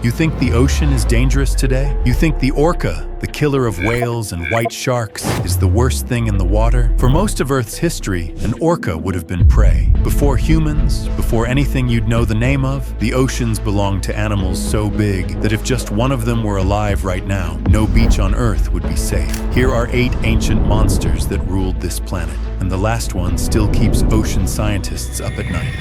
You think the ocean is dangerous today? You think the orca, the killer of whales and white sharks, is the worst thing in the water? For most of Earth's history, an orca would have been prey. Before humans, before anything you'd know the name of, the oceans belonged to animals so big that if just one of them were alive right now, no beach on Earth would be safe. Here are 8 ancient monsters that ruled this planet, and the last one still keeps ocean scientists up at night.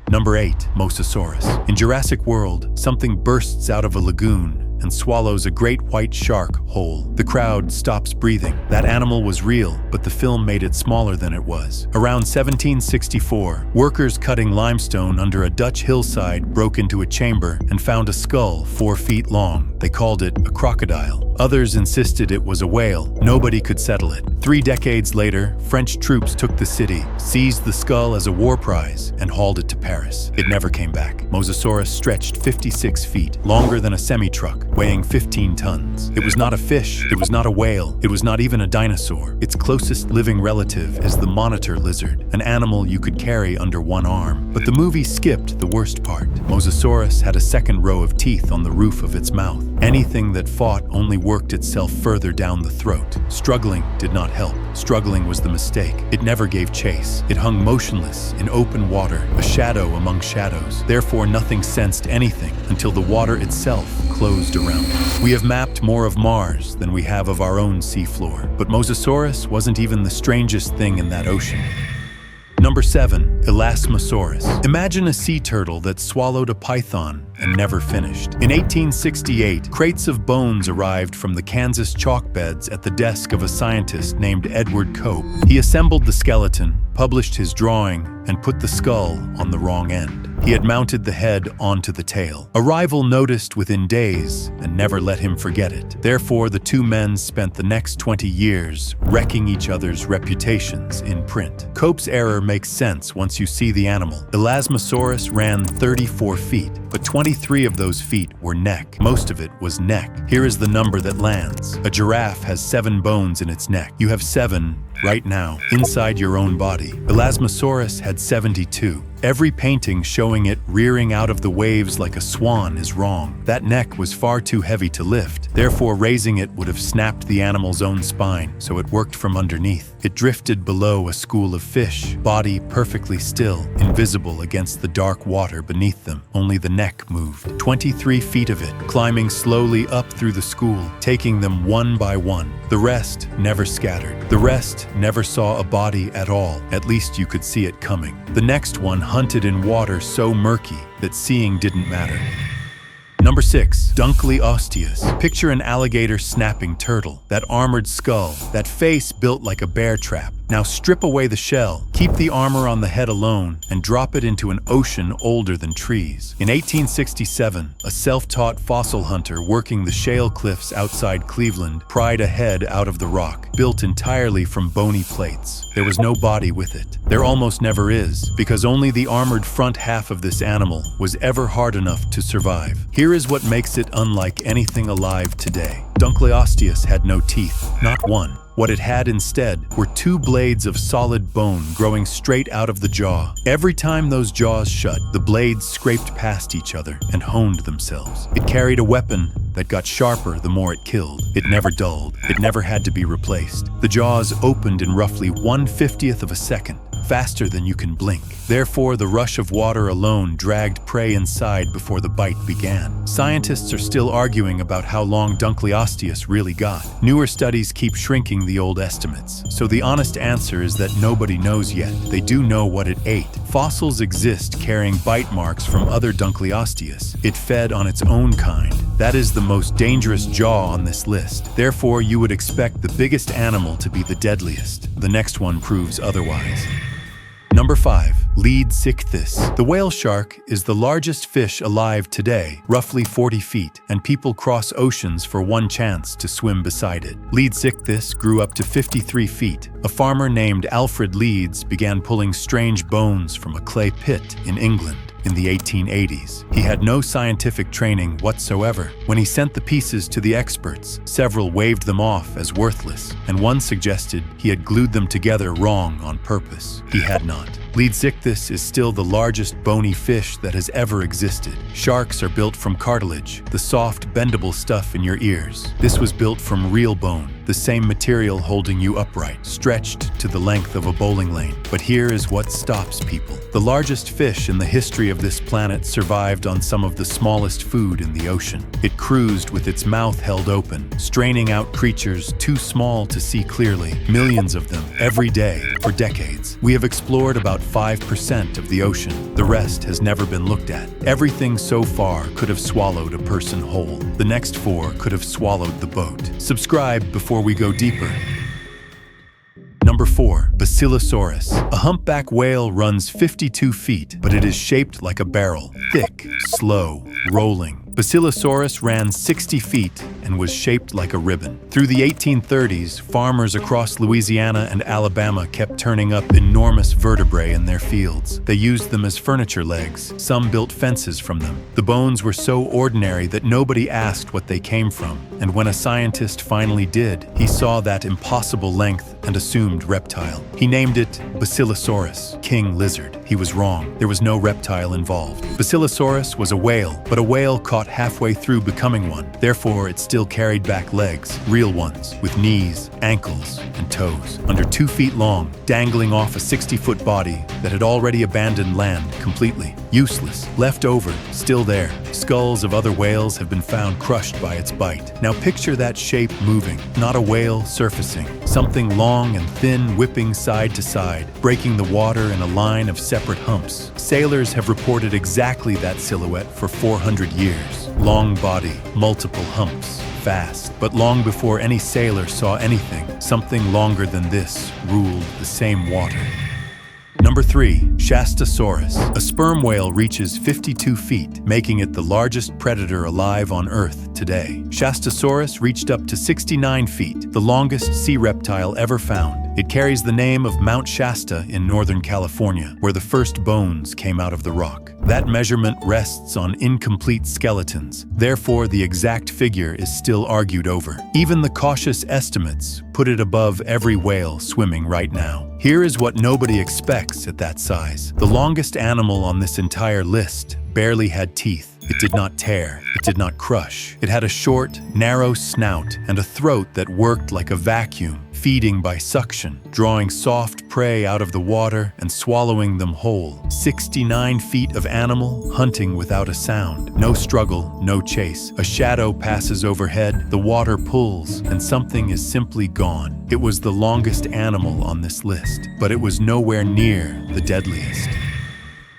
Number 8. Mosasaurus. In Jurassic World, something bursts out of a lagoon and swallows a great white shark whole. The crowd stops breathing. That animal was real, but the film made it smaller than it was. Around 1764, workers cutting limestone under a Dutch hillside broke into a chamber and found a skull 4 feet long. They called it a crocodile. Others insisted it was a whale. Nobody could settle it. 3 decades later, French troops took the city, seized the skull as a war prize, and hauled it to Paris. It never came back. Mosasaurus stretched 56 feet, longer than a semi-truck, weighing 15 tons. It was not a fish, it was not a whale, it was not even a dinosaur. Its closest living relative is the monitor lizard, an animal you could carry under one arm. But the movie skipped the worst part. Mosasaurus had a second row of teeth on the roof of its mouth. Anything that fought only worked itself further down the throat. Struggling did not help. Struggling was the mistake. It never gave chase. It hung motionless in open water, a shadow among shadows. Therefore, nothing sensed anything until the water itself closed around it. We have mapped more of Mars than we have of our own seafloor, but Mosasaurus wasn't even the strangest thing in that ocean. Number 7. Elasmosaurus. Imagine a sea turtle that swallowed a python and never finished. In 1868, crates of bones arrived from the Kansas chalk beds at the desk of a scientist named Edward Cope. He assembled the skeleton, published his drawing, and put the skull on the wrong end. He had mounted the head onto the tail. A rival noticed within days and never let him forget it. Therefore, the 2 men spent the next 20 years wrecking each other's reputations in print. Cope's error makes sense once you see the animal. Elasmosaurus ran 34 feet, but 23 of those feet were neck. Most of it was neck. Here is the number that lands. A giraffe has 7 bones in its neck. You have 7 right now, inside your own body. Elasmosaurus had 72. Every painting showing it rearing out of the waves like a swan is wrong. That neck was far too heavy to lift. Therefore, raising it would have snapped the animal's own spine, so it worked from underneath. It drifted below a school of fish, body perfectly still, invisible against the dark water beneath them. Only the neck moved. 23 feet of it, climbing slowly up through the school, taking them one by one. The rest never scattered. The rest never saw a body at all. At least you could see it coming. The next one hunted in water so murky that seeing didn't matter. Number 6. Dunleosteus. Picture an alligator snapping turtle, that armored skull, that face built like a bear trap. Now strip away the shell, keep the armor on the head alone, and drop it into an ocean older than trees. In 1867, a self-taught fossil hunter working the shale cliffs outside Cleveland pried a head out of the rock, built entirely from bony plates. There was no body with it. There almost never is, because only the armored front half of this animal was ever hard enough to survive. Here is what makes it unlike anything alive today. Dunleosteus had no teeth, not one. What it had instead were 2 blades of solid bone growing straight out of the jaw. Every time those jaws shut, the blades scraped past each other and honed themselves. It carried a weapon that got sharper the more it killed. It never dulled. It never had to be replaced. The jaws opened in roughly 1/50th of a second, faster than you can blink. Therefore, the rush of water alone dragged prey inside before the bite began. Scientists are still arguing about how long Dunleosteus really got. Newer studies keep shrinking the old estimates. So the honest answer is that nobody knows yet. They do know what it ate. Fossils exist carrying bite marks from other Dunleosteus. It fed on its own kind. That is the most dangerous jaw on this list. Therefore, you would expect the biggest animal to be the deadliest. The next one proves otherwise. Number 5. Leedsichthys. The whale shark is the largest fish alive today, roughly 40 feet, and people cross oceans for one chance to swim beside it. Leedsichthys grew up to 53 feet. A farmer named Alfred Leeds began pulling strange bones from a clay pit in England in the 1880s. He had no scientific training whatsoever. When he sent the pieces to the experts, several waved them off as worthless, and one suggested he had glued them together wrong on purpose. He had not. Leedsichthys is still the largest bony fish that has ever existed. Sharks are built from cartilage, the soft, bendable stuff in your ears. This was built from real bone, the same material holding you upright, stretched to the length of a bowling lane. But here is what stops people. The largest fish in the history of this planet survived on some of the smallest food in the ocean. It cruised with its mouth held open, straining out creatures too small to see clearly, millions of them, every day, for decades. We have explored about 5% of the ocean. The rest has never been looked at. Everything so far could have swallowed a person whole. The next 4 could have swallowed the boat. Subscribe before we go deeper. Number 4. Basilosaurus. A humpback whale runs 52 feet, but it is shaped like a barrel. Thick, slow, rolling. Basilosaurus ran 60 feet and was shaped like a ribbon. Through the 1830s, farmers across Louisiana and Alabama kept turning up enormous vertebrae in their fields. They used them as furniture legs. Some built fences from them. The bones were so ordinary that nobody asked what they came from. And when a scientist finally did, he saw that impossible length and assumed reptile. He named it Basilosaurus, king lizard. He was wrong. There was no reptile involved. Basilosaurus was a whale, but a whale caught halfway through becoming one. Therefore, it still carried back legs, real ones, with knees, ankles, and toes. Under 2 feet long, dangling off a 60-foot body that had already abandoned land completely. Useless, left over, still there. Skulls of other whales have been found crushed by its bite. Now picture that shape moving, not a whale surfacing. Something long and thin whipping side to side, breaking the water in a line of separate humps. Sailors have reported exactly that silhouette for 400 years. Long body, multiple humps, fast. But long before any sailor saw anything, something longer than this ruled the same water. Number 3. Shastasaurus. A sperm whale reaches 52 feet, making it the largest predator alive on Earth today. Shastasaurus reached up to 69 feet, the longest sea reptile ever found. It carries the name of Mount Shasta in Northern California, where the first bones came out of the rock. That measurement rests on incomplete skeletons. Therefore, the exact figure is still argued over. Even the cautious estimates put it above every whale swimming right now. Here is what nobody expects at that size. The longest animal on this entire list barely had teeth. It did not tear. It did not crush. It had a short, narrow snout and a throat that worked like a vacuum, feeding by suction, drawing soft prey out of the water and swallowing them whole. 69 feet of animal hunting without a sound. No struggle, no chase. A shadow passes overhead, the water pulls, and something is simply gone. It was the longest animal on this list, but it was nowhere near the deadliest.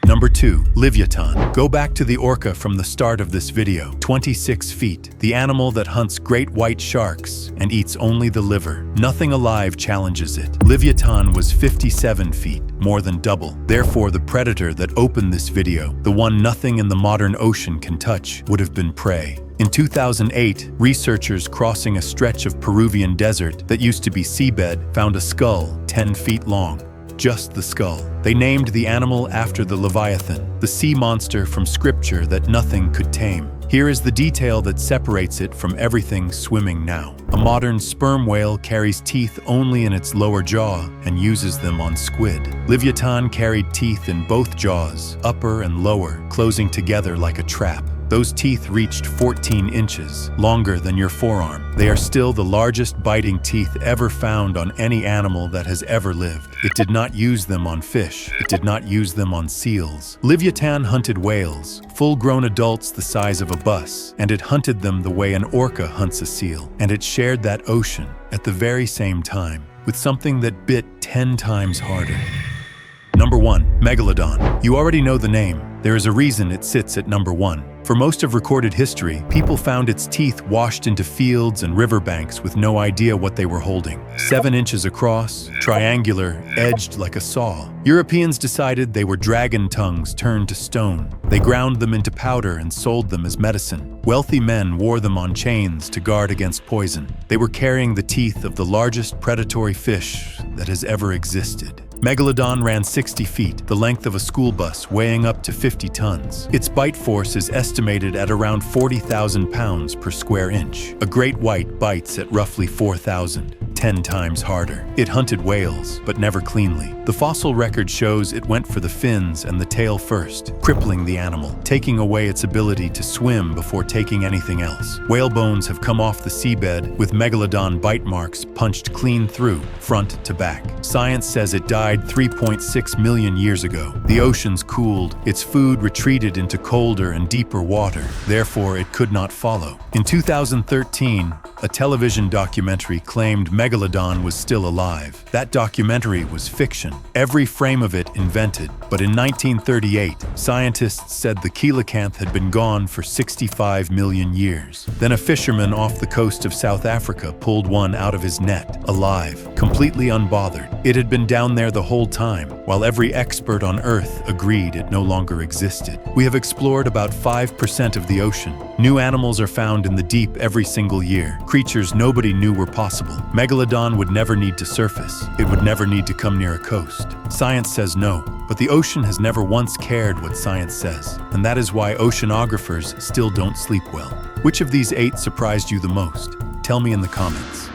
Number 2. Livotan. Go back to the orca from the start of this video. 26 feet. The animal that hunts great white sharks and eats only the liver. Nothing alive challenges it. Livotan was 57 feet, more than double. Therefore, the predator that opened this video, the one nothing in the modern ocean can touch, would have been prey. In 2008, researchers crossing a stretch of Peruvian desert that used to be seabed found a skull 10 feet long. Just the skull. They named the animal after the Leviathan, the sea monster from scripture that nothing could tame. Here is the detail that separates it from everything swimming now. A modern sperm whale carries teeth only in its lower jaw and uses them on squid. Livotan carried teeth in both jaws, upper and lower, closing together like a trap. Those teeth reached 14 inches, longer than your forearm. They are still the largest biting teeth ever found on any animal that has ever lived. It did not use them on fish. It did not use them on seals. Livotan hunted whales, full-grown adults the size of a bus, and it hunted them the way an orca hunts a seal. And it shared that ocean at the very same time with something that bit 10 times harder. Number 1. Megalodon. You already know the name. There is a reason it sits at number 1. For most of recorded history, people found its teeth washed into fields and riverbanks with no idea what they were holding. 7 inches across, triangular, edged like a saw. Europeans decided they were dragon tongues turned to stone. They ground them into powder and sold them as medicine. Wealthy men wore them on chains to guard against poison. They were carrying the teeth of the largest predatory fish that has ever existed. Megalodon ran 60 feet, the length of a school bus, weighing up to 50 tons. Its bite force is estimated at around 40,000 pounds per square inch. A great white bites at roughly 4,000. 10 times harder. It hunted whales, but never cleanly. The fossil record shows it went for the fins and the tail first, crippling the animal, taking away its ability to swim before taking anything else. Whale bones have come off the seabed, with Megalodon bite marks punched clean through, front to back. Science says it died 3.6 million years ago. The oceans cooled, its food retreated into colder and deeper water, therefore it could not follow. In 2013, a television documentary claimed Megalodon was still alive. That documentary was fiction, every frame of it invented. But in 1938, scientists said the coelacanth had been gone for 65 million years. Then a fisherman off the coast of South Africa pulled one out of his net, alive, completely unbothered. It had been down there the whole time, while every expert on Earth agreed it no longer existed. We have explored about 5% of the ocean. New animals are found in the deep every single year, creatures nobody knew were possible. Megalodon would never need to surface. It would never need to come near a coast. Science says no, but the ocean has never once cared what science says, and that is why oceanographers still don't sleep well. Which of these 8 surprised you the most? Tell me in the comments.